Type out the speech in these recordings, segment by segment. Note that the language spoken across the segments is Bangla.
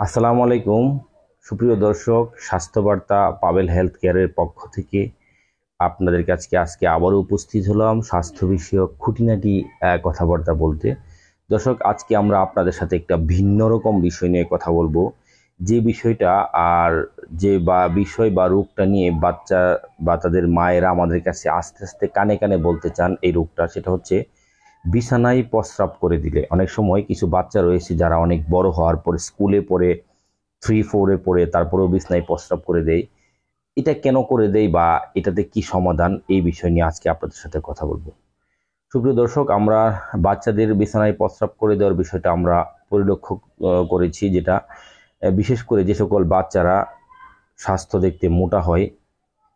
আসসালামু আলাইকুম সুপ্রিয় দর্শক, স্বাস্থ্য বার্তা পাবেল হেলথ কেয়ারের পক্ষ থেকে আপনাদের কাছে আজকে আবারও উপস্থিত হলাম স্বাস্থ্য বিষয়ক খুঁটিনাটি কথাবার্তা বলতে। দর্শক, আজকে আমরা আপনাদের সাথে একটা ভিন্ন রকম বিষয় নিয়ে কথা বলবো। যে বিষয়টা আর যে বিষয় বা রোগটা নিয়ে বাচ্চা বা তাদের মায়েরা আমাদের কাছে আস্তে আস্তে কানে কানে বলতে চান, এই রোগটা সেটা হচ্ছে বিছানায় প্রস্রাব করে দিলে। অনেক সময় কিছু বাচ্চা রয়েছে যারা অনেক বড় হওয়ার পরে স্কুলে পড়ে 3-4-এ পড়ে তারপরেও বিছানায় প্রস্রাব করে দেয়। এটা কেন করে দেয় বা এটাতে কি সমাধান, এই বিষয় নিয়ে আজকে আপনাদের সাথে কথা বলবো। সুপ্রিয় দর্শক, আমরা বাচ্চাদের বিছানায় প্রস্রাব করে দেওয়ার বিষয়টা আমরা পরিলক্ষিত করেছি, যেটা বিশেষ করে যে সকল বাচ্চারা স্বাস্থ্য দেখতে মোটা হয়,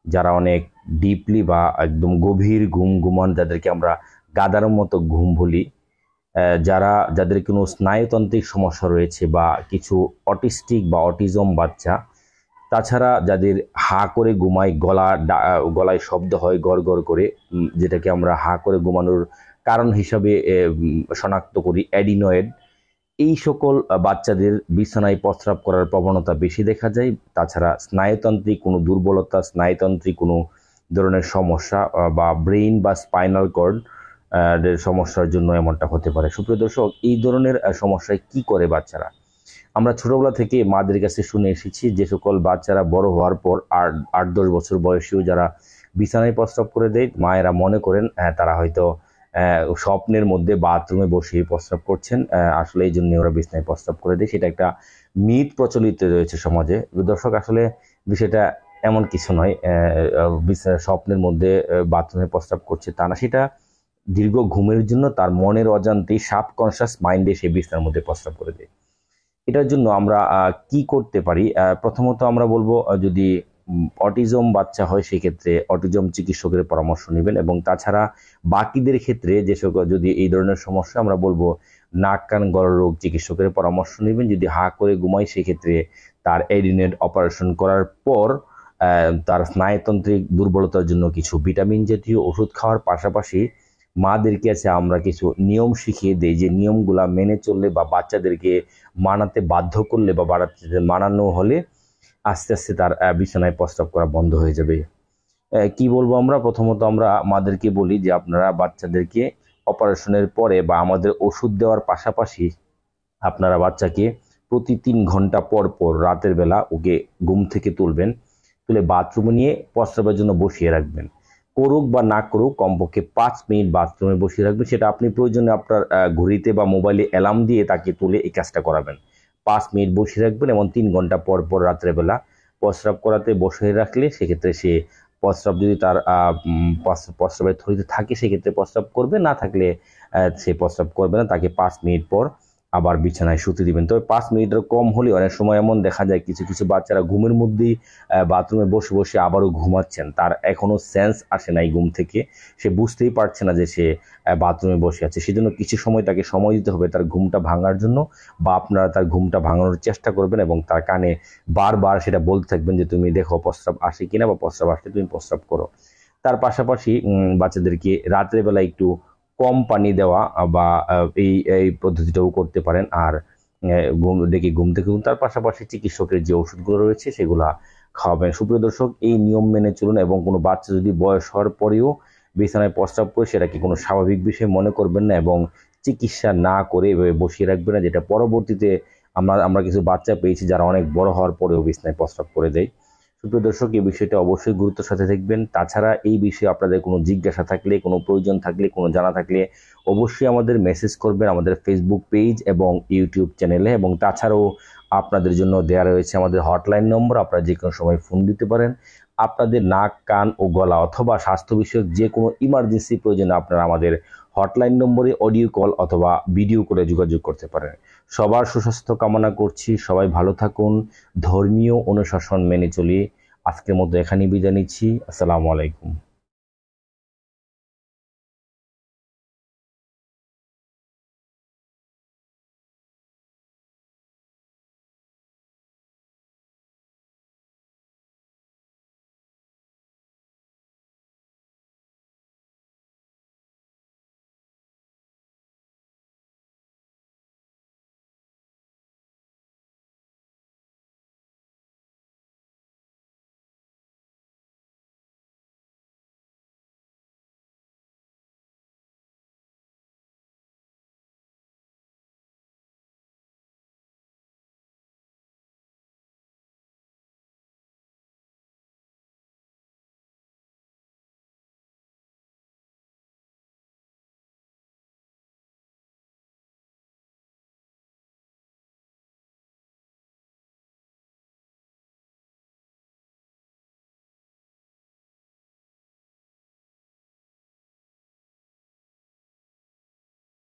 যারা অনেক ডিপলি বা একদম গভীর ঘুম ঘুমান, যাদেরকে আমরা গাদার মতো ঘুম বলি, যাদের কোনো স্নায়ুতান্ত্রিক সমস্যা রয়েছে বা কিছু অটিস্টিক বা অটিজম বাচ্চা, তাছাড়া যাদের হা করে ঘুমায়, গলায় শব্দ হয় গড় গড় করে, যেটাকে আমরা হা করে ঘুমানোর কারণ হিসাবে শনাক্ত করি অ্যাডিনয়েড, এই সকল বাচ্চাদের বিছানায় প্রস্রাব করার প্রবণতা বেশি দেখা যায়। তাছাড়া স্নায়ুতান্ত্রিক কোনো দুর্বলতা, স্নায়ুতান্ত্রিক কোনো ধরনের সমস্যা বা ব্রেইন বা স্পাইনাল কর্ড সমস্যার জন্য এমনটা হতে পারে। সুপ্রিয় দর্শক, এই ধরনের সমস্যায় কি করে বাচ্চারা? আমরা ছোটবেলা থেকে মাদের কাছে শুনে এসেছি যে সকল বাচ্চারা বড় হওয়ার পর 8-10 বছর বয়সীও যারা বিছানায় প্রস্রাব করে দেয়, মায়েরা মনে করেন তারা হয়তো স্বপ্নের মধ্যে বাথরুমে বসে প্রস্রাব করছেন, আসলে এই জন্য ওরা বিছানায় প্রস্রাব করে দেয়। সেটা একটা মিথ প্রচলিত রয়েছে সমাজে। দর্শক, আসলে বিষয়টা এমন কিছু নয়। স্বপ্নের মধ্যে বাথরুমে প্রস্রাব করছে তা না, সেটা দীর্ঘ ঘুমের জন্য তার মনের অজান্তেই সাবকনশিয়াস মাইন্ডে সে বিছানার মধ্যে প্রস্রাব করে দেয়। এটার জন্য আমরা কি করতে পারি? প্রথমত আমরা বলবো, যদি অটিজম বাচ্চা হয় সেক্ষেত্রে অটিজম চিকিৎসকের পরামর্শ নেবেন, এবং তাছাড়া বাকিদের ক্ষেত্রে যে সকল যদি এই ধরনের সমস্যা, আমরা বলবো নাক কান গলার রোগ চিকিৎসকের পরামর্শ নেবেন। যদি হা করে ঘুমায় সেক্ষেত্রে তার এডিনেট অপারেশন করার পর তার স্নায়ুতান্ত্রিক দুর্বলতার জন্য কিছু ভিটামিন জাতীয় ওষুধ খাওয়ার পাশাপাশি মাদেরকে আছে আমরা কিছু নিয়ম শিখিয়ে দেই, যে নিয়মগুলা মেনে চললে বা বাচ্চাদেরকে মানাতে বাধ্য করলে বা বাচ্চাদের মানানো হলে আস্তে আস্তে তার বিছানায় প্রস্রাব করা বন্ধ হয়ে যাবে। কি বলবো আমরা? প্রথমত আমরা মাদেরকে বলি যে আপনারা বাচ্চাদেরকে অপারেশনের পরে বা আমাদের ওষুধ দেওয়ার পাশাপাশি আপনারা বাচ্চাকে প্রতি 3 ঘন্টা পর পর রাতের বেলা ওকে ঘুম থেকে তুলবেন, তুলে বাথরুমে নিয়ে প্রস্রাবের জন্য বসিয়ে রাখবেন। করুক বা না করুক, কমপক্ষে 5 মিনিট বাথরুমে বসিয়ে রাখবেন। সেটা আপনি প্রয়োজনে আপনার ঘড়িতে বা মোবাইলে অ্যালার্ম দিয়ে তাকে তুলে এই কাজটা করাবেন। 5 মিনিট বসিয়ে রাখবেন এবং 3 ঘন্টা পর পর রাত্রেবেলা প্রস্রাব করাতে বসিয়ে রাখলে সেক্ষেত্রে সে প্রস্রাব, যদি তার প্রস্রাবের থলিতে থাকে সেক্ষেত্রে প্রস্রাব করবে, না থাকলে সে প্রস্রাব করবে না। তাকে 5 মিনিট পর আবার বিছানায় শুতে দিবেন। তবে 5 মিনিটের কম হলে অনেক সময় এমন দেখা যায় কিছু কিছু বাচ্চারা ঘুমের মধ্যেই বাথরুমে বসে বসে আবারও ঘুমাচ্ছেন, তার এখনো সেন্স আসে নাই ঘুম থেকে, সে বুঝতেই পারছে না যে সে বাথরুমে বসে আছে। সেজন্য কিছু সময় তাকে সময় দিতে হবে তার ঘুমটা ভাঙার জন্য, বা আপনারা তার ঘুমটা ভাঙানোর চেষ্টা করবেন এবং তার কানে বারবার সেটা বলতে থাকবেন যে তুমি দেখো প্রস্রাব আসে কিনা, বা প্রস্রাব আসলে তুমি প্রস্রাব করো। তার পাশাপাশি বাচ্চাদেরকে রাত্রের বেলা একটু কম পানি দেওয়া বা এই এই পদ্ধতিটাও করতে পারেন। আর ঘুম থেকে তার পাশাপাশি চিকিৎসকের যে ওষুধগুলো রয়েছে সেগুলা খাওয়াবেন। সুপ্রিয় দর্শক, এই নিয়ম মেনে চলুন, এবং কোনো বাচ্চা যদি বয়স হওয়ার পরেও বিছানায় প্রস্রাব করে সেটাকে কোনো স্বাভাবিক বিষয় মনে করবেন না, এবং চিকিৎসা না করে এভাবে বসিয়ে রাখবেন না, যেটা পরবর্তীতে আমরা কিছু বাচ্চা পেয়েছি যারা অনেক বড় হওয়ার পরেও বিছানায় প্রস্রাব করে দেয়। সুপ্রিয় দর্শক, এই বিষয়টা অবশ্যই গুরুত্বের সাথে দেখবেন। তাছাড়া এই বিষয়ে আপনাদের কোনো জিজ্ঞাসা থাকলে, কোনো প্রয়োজন থাকলে, কোনো জানা থাকলে অবশ্যই আমাদের মেসেজ করবেন আমাদের ফেসবুক পেজ এবং ইউটিউব চ্যানেলে, এবং তাছাড়াও আপনাদের জন্য দেয়া রয়েছে আমাদের হটলাইন নম্বর, আপনারা যে কোনো সময় ফোন দিতে পারেন। আপনাদের নাক কান ও গলা অথবা স্বাস্থ্য বিষয়ক যে কোনো ইমার্জেন্সি প্রয়োজনে আপনারা আমাদের হটলাইন নম্বরে অডিও কল অথবা ভিডিও করে যোগাযোগ করতে পারেন। সবার সুস্বাস্থ্য কামনা করছি, সবাই ভালো থাকুন, ধর্মীয় অনুশাসন মেনে চলি। আজকের মতো এখানেই বিদায় নিচ্ছি। আসসালামু আলাইকুম।